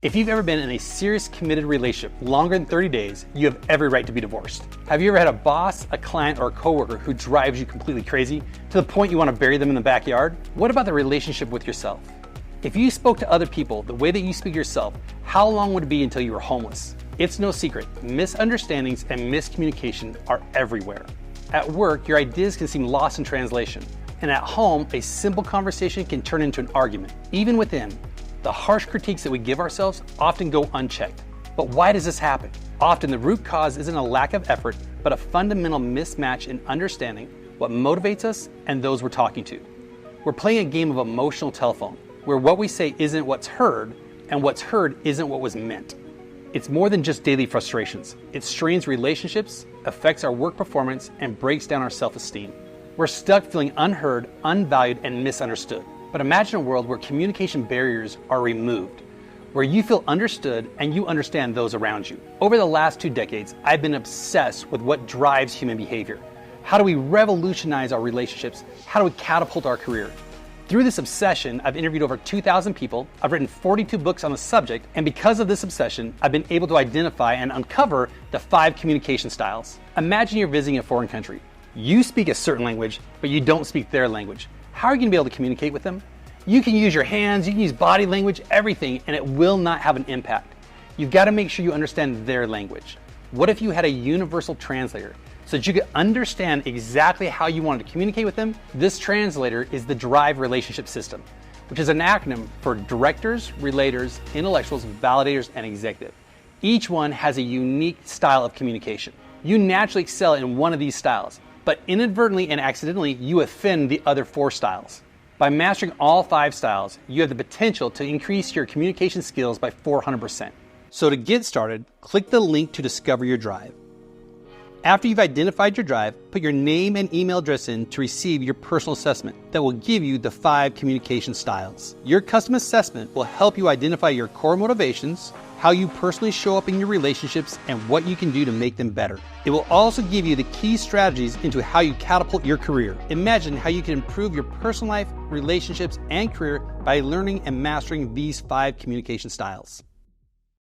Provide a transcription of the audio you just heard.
If you've ever been in a serious committed relationship longer than 30 days, you have every right to be divorced. Have you ever had a boss, a client, or a coworker who drives you completely crazy to the point you want to bury them in the backyard? What about the relationship with yourself? If you spoke to other people the way that you speak to yourself, how long would it be until you were homeless? It's no secret, misunderstandings and miscommunication are everywhere. At work, your ideas can seem lost in translation. And at home, a simple conversation can turn into an argument. Even within, the harsh critiques that we give ourselves often go unchecked. But why does this happen? Often the root cause isn't a lack of effort, but a fundamental mismatch in understanding what motivates us and those we're talking to. We're playing a game of emotional telephone, where what we say isn't what's heard, and what's heard isn't what was meant. It's more than just daily frustrations. It strains relationships, affects our work performance, and breaks down our self-esteem. We're stuck feeling unheard, unvalued, and misunderstood. But imagine a world where communication barriers are removed, where you feel understood and you understand those around you. Over the last 2 decades, I've been obsessed with what drives human behavior. How do we revolutionize our relationships? How do we catapult our career? Through this obsession, I've interviewed over 2,000 people, I've written 42 books on the subject, and because of this obsession, I've been able to identify and uncover the 5 communication styles. Imagine you're visiting a foreign country. You speak a certain language, but you don't speak their language. How are you going to be able to communicate with them? You can use your hands, you can use body language, everything, and it will not have an impact. You've got to make sure you understand their language. What if you had a universal translator so that you could understand exactly how you wanted to communicate with them? This translator is the DRIVE relationship system, which is an acronym for directors, relators, intellectuals, validators, and executive. Each one has a unique style of communication. You naturally excel in one of these styles, but inadvertently and accidentally, you offend the other 4 styles. By mastering all 5 styles, you have the potential to increase your communication skills by 400%. So to get started, click the link to discover your drive. After you've identified your drive, put your name and email address in to receive your personal assessment that will give you the 5 communication styles. Your custom assessment will help you identify your core motivations, how you personally show up in your relationships, and what you can do to make them better. It will also give you the key strategies into how you catapult your career. Imagine how you can improve your personal life, relationships, and career by learning and mastering these 5 communication styles.